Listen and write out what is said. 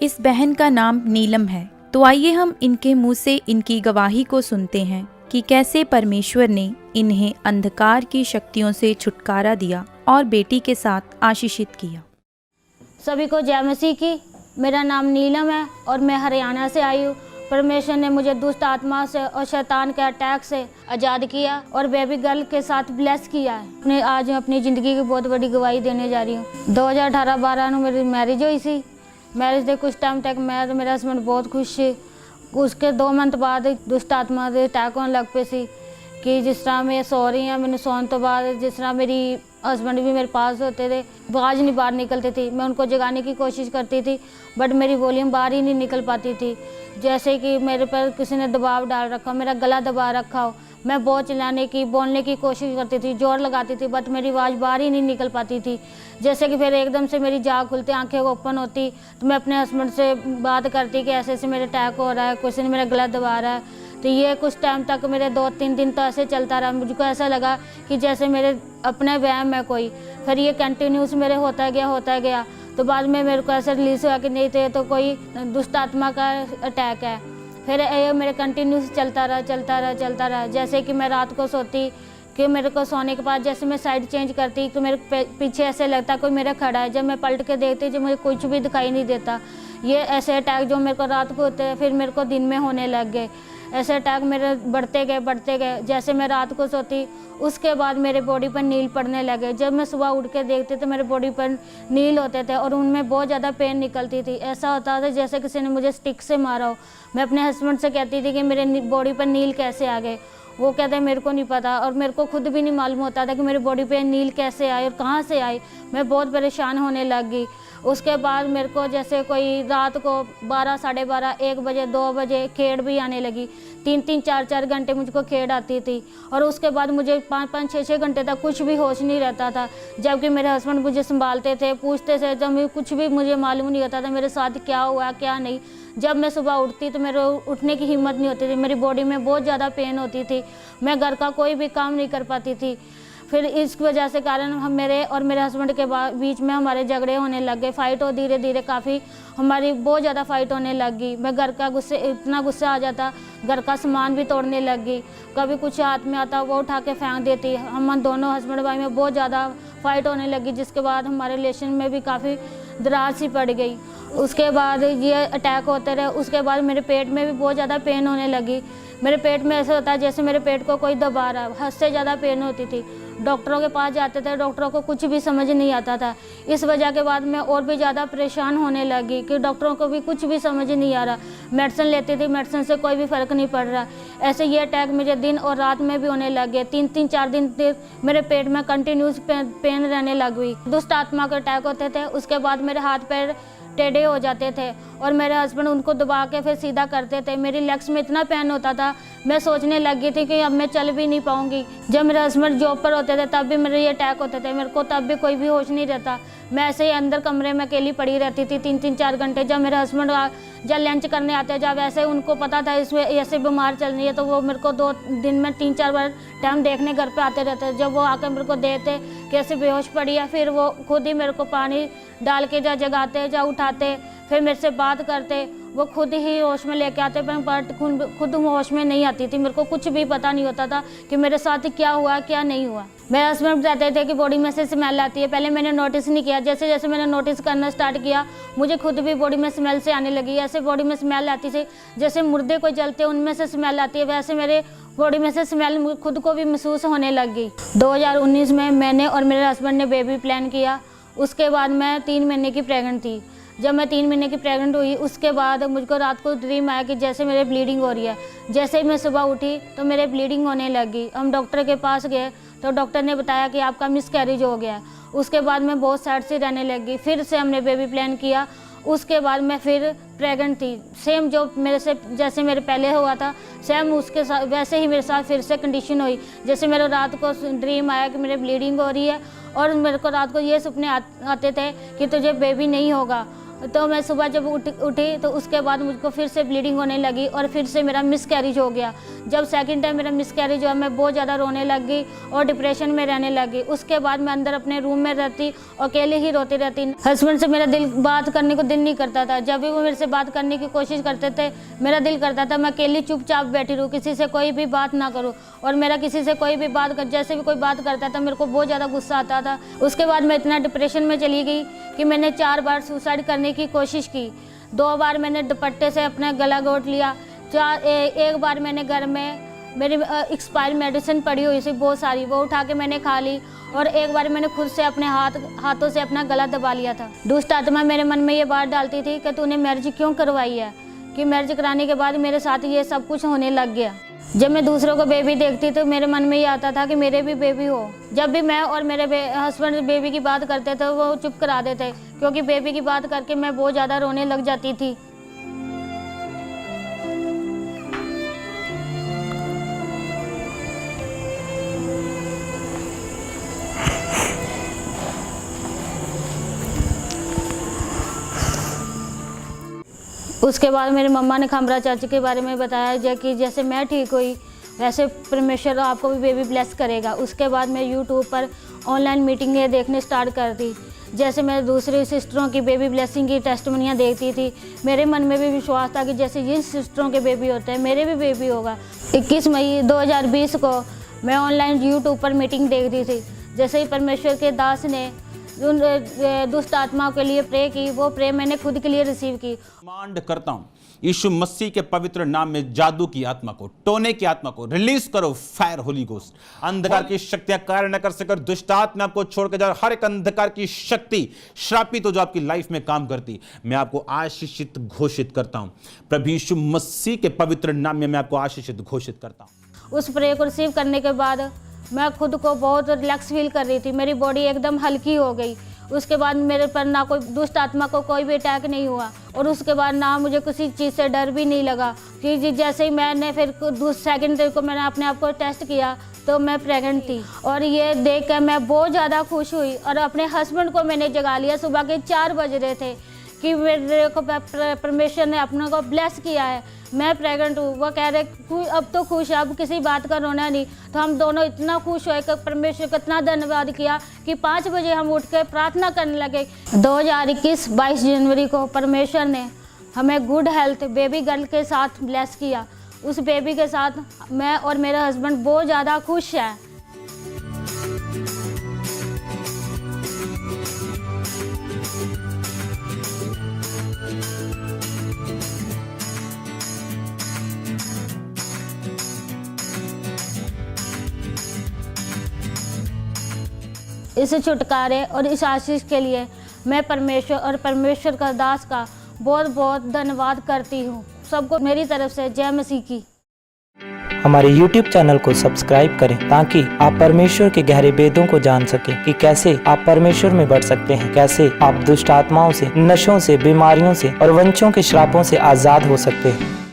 इस बहन का नाम नीलम है। तो आइए हम इनके मुंह से इनकी गवाही को सुनते हैं कि कैसे परमेश्वर ने इन्हें अंधकार की शक्तियों से छुटकारा दिया और बेटी के साथ आशीषित किया। सभी को जय मसीह की। मेरा नाम नीलम है और मैं हरियाणा से आई हूँ। परमेश्वर ने मुझे दुष्ट आत्मा से और शैतान के अटैक से आज़ाद किया और बेबी गर्ल के साथ ब्लेस किया है। आज अपनी ज़िंदगी की बहुत बड़ी गवाही देने जा रही हूँ। 2018-12 में मेरी मैरिज हुई थी। मैरिज के कुछ टाइम तक मैं और मेरा हस्बैंड बहुत खुश थे। उसके 2 मंथ बाद दुष्ट आत्मा के अटैक होने लग पे सी कि जिस तरह मैं सो रही हूँ, मैंने सोने तो बाद जिस तरह मेरी हस्बैंड भी मेरे पास होते थे, आवाज़ नहीं बाहर निकलती थी। मैं उनको जगाने की कोशिश करती थी बट मेरी वॉल्यूम बाहर ही नहीं निकल पाती थी। जैसे कि मेरे पर किसी ने दबाव डाल रखा, मेरा गला दबा रखा हो। मैं बहुत चिल्लाने की बोलने की कोशिश करती थी, जोर लगाती थी बट मेरी आवाज़ बाहर ही नहीं निकल पाती थी। जैसे कि फिर एकदम से मेरी जाग खुलती, आंखें ओपन होती तो मैं अपने हस्बैंड से बात करती कि ऐसे ऐसे मेरे अटैक हो रहा है, किसी ने मेरा गला दबा रहा है। तो ये कुछ टाइम तक मेरे 2-3 दिन तो ऐसे चलता रहा। मुझको ऐसा लगा कि जैसे मेरे अपने वहम है कोई। फिर ये कंटिन्यूस मेरे होता गया। तो बाद में मेरे को ऐसा रिलीज हुआ कि नहीं थे तो कोई दुष्ट आत्मा का अटैक है। फिर ये मेरे कंटिन्यूस चलता रहा। जैसे कि मैं रात को सोती कि मेरे को सोने के बाद जैसे मैं साइड चेंज करती तो मेरे पीछे ऐसे लगता कोई मेरा खड़ा है। जब मैं पलट के देखती जो मुझे कुछ भी दिखाई नहीं देता। ये ऐसे अटैक जो मेरे को रात को होते हैं फिर मेरे को दिन में होने लग गए। ऐसे अटैक मेरे बढ़ते गए। जैसे मैं रात को सोती उसके बाद मेरे बॉडी पर नील पड़ने लगे। जब मैं सुबह उठ के देखती तो मेरे बॉडी पर नील होते थे और उनमें बहुत ज़्यादा पेन निकलती थी। ऐसा होता था जैसे किसी ने मुझे स्टिक से मारा हो। मैं अपने हस्बैंड से कहती थी कि मेरे बॉडी पर नील कैसे आ गए। वो कहते हैं मेरे को नहीं पता और मेरे को खुद भी नहीं मालूम होता था कि मेरी बॉडी पे नील कैसे आए और कहाँ से आए। मैं बहुत परेशान होने लग गई। उसके बाद मेरे को जैसे कोई रात को 12, साढ़े 12, 1 बजे, 2 बजे खेड़ भी आने लगी। 3-3, 4-4 घंटे मुझको खेड़ आती थी और उसके बाद मुझे 5-5, 6-6 घंटे तक कुछ भी होश नहीं रहता था। जबकि मेरे हस्बैंड मुझे संभालते थे, पूछते थे, जब कुछ भी मुझे मालूम नहीं होता था मेरे साथ क्या हुआ क्या नहीं। जब मैं सुबह उठती तो मेरे उठने की हिम्मत नहीं होती थी। मेरी बॉडी में बहुत ज़्यादा पेन होती थी। मैं घर का कोई भी काम नहीं कर पाती थी। फिर इस वजह से कारण हम मेरे और मेरे हस्बैंड के बीच में हमारे झगड़े होने लग गए। फाइट हो धीरे धीरे काफ़ी हमारी बहुत ज़्यादा फाइट होने लग गई। मैं घर का इतना गुस्सा आ जाता, घर का सामान भी तोड़ने लग गई। कभी कुछ हाथ में आता वो उठा के फेंक देती। हम दोनों हस्बैंड भाई में बहुत ज़्यादा फाइट होने लगी जिसके बाद हमारे रिलेशन में भी काफ़ी दरार सी पड़ गई। उसके बाद ये अटैक होते रहे। उसके बाद मेरे पेट में भी बहुत ज़्यादा पेन होने लगी। मेरे पेट में ऐसा होता है जैसे मेरे पेट को कोई दबा रहा है। हद से ज़्यादा पेन होती थी। डॉक्टरों के पास जाते थे, डॉक्टरों को कुछ भी समझ नहीं आता था। इस वजह के बाद मैं और भी ज़्यादा परेशान होने लगी कि डॉक्टरों को भी कुछ भी समझ नहीं आ रहा। मेडिसिन लेती थी, मेडिसिन से कोई भी फ़र्क नहीं पड़ रहा। ऐसे ये अटैक मुझे दिन और रात में भी होने लग गए। 3-3, 4 दिन मेरे पेट में कंटिन्यूस पेन रहने लग गई। दुष्ट आत्मा के अटैक होते थे। उसके बाद मेरे हाथ पैर टेढ़े हो जाते थे और मेरे हस्बैंड उनको दबा के फिर सीधा करते थे। मेरी लेग्स में इतना पेन होता था, मैं सोचने लगी थी कि अब मैं चल भी नहीं पाऊंगी। जब मेरे हस्बैंड जॉब पर होते थे तब भी मेरे ये अटैक होते थे। मेरे को तब भी कोई भी होश नहीं रहता। मैं ऐसे ही अंदर कमरे में अकेली पड़ी रहती थी 3-3, 4 घंटे। जब मेरे हस्बैंड जब लंच करने आते, जब वैसे उनको पता था इसमें ऐसे बीमार चल रही है तो वो मेरे को 2 दिन में 3-4 बार टाइम देखने घर पे आते रहते। जब वो आकर मेरे को देते कैसे बेहोश पड़ी है, फिर वो खुद ही मेरे को पानी डाल के जा जगाते, जा उठाते, फिर मेरे से बात करते। वो खुद ही होश में लेके आते पर खुद होश में नहीं आती थी। मेरे को कुछ भी पता नहीं होता था कि मेरे साथ क्या हुआ क्या नहीं हुआ। मेरे हस्बैंड बताते थे कि बॉडी में से स्मेल आती है। पहले मैंने नोटिस नहीं किया। जैसे जैसे मैंने नोटिस करना स्टार्ट किया मुझे खुद भी बॉडी में स्मेल से आने लगी। ऐसे बॉडी में स्मेल आती थी जैसे मुर्दे कोई जलते उनमें से स्मेल आती है, वैसे मेरे बॉडी में से स्मेल खुद को भी महसूस होने लग गई। 2019 में मैंने और मेरे हस्बैंड ने बेबी प्लान किया। उसके बाद मैं 3 महीने की प्रेग्नेंट थी। जब मैं 3 महीने की प्रेग्नेंट हुई उसके बाद मुझको रात को ड्रीम आया कि जैसे मेरे ब्लीडिंग हो रही है। जैसे ही मैं सुबह उठी तो मेरे ब्लीडिंग होने लग गई। हम डॉक्टर के पास गए तो डॉक्टर ने बताया कि आपका मिसकैरेज हो गया है। उसके बाद मैं बहुत सैड से रहने लग गई। फिर से हमने बेबी प्लान किया। उसके बाद मैं फिर प्रेग्नेंट थी। सेम जो मेरे से जैसे मेरे पहले हुआ था सेम उसके साथ वैसे ही मेरे साथ फिर से कंडीशन हुई। जैसे मेरे रात को ड्रीम आया कि मेरे ब्लीडिंग हो रही है और मेरे को रात को ये सपने आते थे कि तुझे बेबी नहीं होगा तो मैं सुबह जब उठी तो उसके बाद मुझको फिर से ब्लीडिंग होने लगी और फिर से मेरा मिसकैरेज हो गया। जब सेकंड टाइम मेरा मिसकैरेज हुआ, मैं बहुत ज़्यादा रोने लग गई और डिप्रेशन में रहने लगी। उसके बाद मैं अंदर अपने रूम में रहती, अकेले ही रोती रहती। हस्बैंड से मेरा दिल बात करने को दिल नहीं करता था। जब भी वो मेरे से बात करने की कोशिश करते थे, मेरा दिल करता था मैं अकेली चुपचाप बैठी रहूँ, किसी से कोई भी बात ना करूँ। और मेरा किसी से कोई भी बात कर, जैसे भी कोई बात करता था, मेरे को बहुत ज़्यादा गुस्सा आता था। उसके बाद मैं इतना डिप्रेशन में चली गई कि मैंने 4 बार सुसाइड करने की कोशिश की। 2 बार मैंने दुपट्टे से अपना गला घोट लिया। एक बार मैंने घर में मेरी एक्सपायर मेडिसिन पड़ी हुई थी बहुत सारी, वो उठा के मैंने खा ली। और एक बार मैंने खुद से अपने हाथों से अपना गला दबा लिया था। दुष्ट आत्मा मेरे मन में ये बात डालती थी कि तूने मैरिज क्यों करवाई है, कि मैरिज कराने के बाद मेरे साथ ये सब कुछ होने लग गया। जब मैं दूसरों को बेबी देखती तो मेरे मन में ये आता था कि मेरे भी बेबी हो। जब भी मैं और मेरे हस्बैंड बेबी की बात करते थे, वो चुप करा देते, क्योंकि बेबी की बात करके मैं बहुत ज़्यादा रोने लग जाती थी। उसके बाद मेरी मम्मा ने खमरा चाची के बारे में बताया कि जैसे मैं ठीक हुई वैसे परमेश्वर आपको भी बेबी ब्लेस करेगा। उसके बाद मैं यूट्यूब पर ऑनलाइन मीटिंगें देखने स्टार्ट कर दी। जैसे मैं दूसरी सिस्टरों की बेबी ब्लेसिंग की टेस्टिमनियाँ देखती थी, मेरे मन में भी विश्वास था कि जैसे जिन सिस्टरों के बेबी होते हैं मेरे भी बेबी होगा। 21 मई 2020 को मैं ऑनलाइन यूट्यूब पर मीटिंग देखती थी। जैसे ही परमेश्वर के दास ने उन दुष्ट आत्माओं के लिए प्रे की, वो प्रे मैंने खुद के लिए रिसीव की। कमांड करता हूं यीशु मसीह के पवित्र नाम में जादू की आत्मा को, टोने की आत्मा को रिलीज करो। Fire Holi ghost. अंधकार की शक्तियां कार्य न कर सकर, दुष्ट आत्मा आपको छोड़ के जा। हर एक अंधकार की शक्ति श्रापित हो जो आपकी लाइफ में काम करती, मैं आपको आशीषित घोषित करता हूं। प्रभु यीशु मसीह के पवित्र नाम में मैं आपको आशीषित घोषित करता हूं। उस प्रे को रिसीव करने के बाद मैं खुद को बहुत रिलैक्स फील कर रही थी, मेरी बॉडी एकदम हल्की हो गई। उसके बाद मेरे पर ना कोई दुष्ट आत्मा को कोई भी अटैक नहीं हुआ और उसके बाद ना मुझे किसी चीज़ से डर भी नहीं लगा। कि जैसे ही मैंने फिर सेकंड डे को मैंने अपने आप को टेस्ट किया तो मैं प्रेग्नेंट थी। और ये देख कर मैं बहुत ज़्यादा खुश हुई और अपने हस्बैंड को मैंने जगा लिया। सुबह के 4 बज रहे थे कि मेरे को परमेश्वर ने अपने को ब्लेस किया है, मैं प्रेग्नेंट हूँ। वो कह रहे अब तो खुश है, अब किसी बात का रोना नहीं। तो हम दोनों इतना खुश हुए कि परमेश्वर का इतना धन्यवाद किया कि 5 बजे हम उठ के प्रार्थना करने लगे। 2021 22 जनवरी को परमेश्वर ने हमें गुड हेल्थ बेबी गर्ल के साथ ब्लेस किया। उस बेबी के साथ मैं और मेरा हस्बैंड बहुत ज़्यादा खुश हैं। इस छुटकारे और इस आशीष के लिए मैं परमेश्वर और परमेश्वर का दास का बहुत बहुत धन्यवाद करती हूँ। सबको मेरी तरफ से जय मसीह की। हमारे YouTube चैनल को सब्सक्राइब करें ताकि आप परमेश्वर के गहरे वेदों को जान सकें कि कैसे आप परमेश्वर में बढ़ सकते हैं, कैसे आप दुष्ट आत्माओं से, नशों से, बीमारियों से और वंशों के श्रापों से आजाद हो सकते हैं।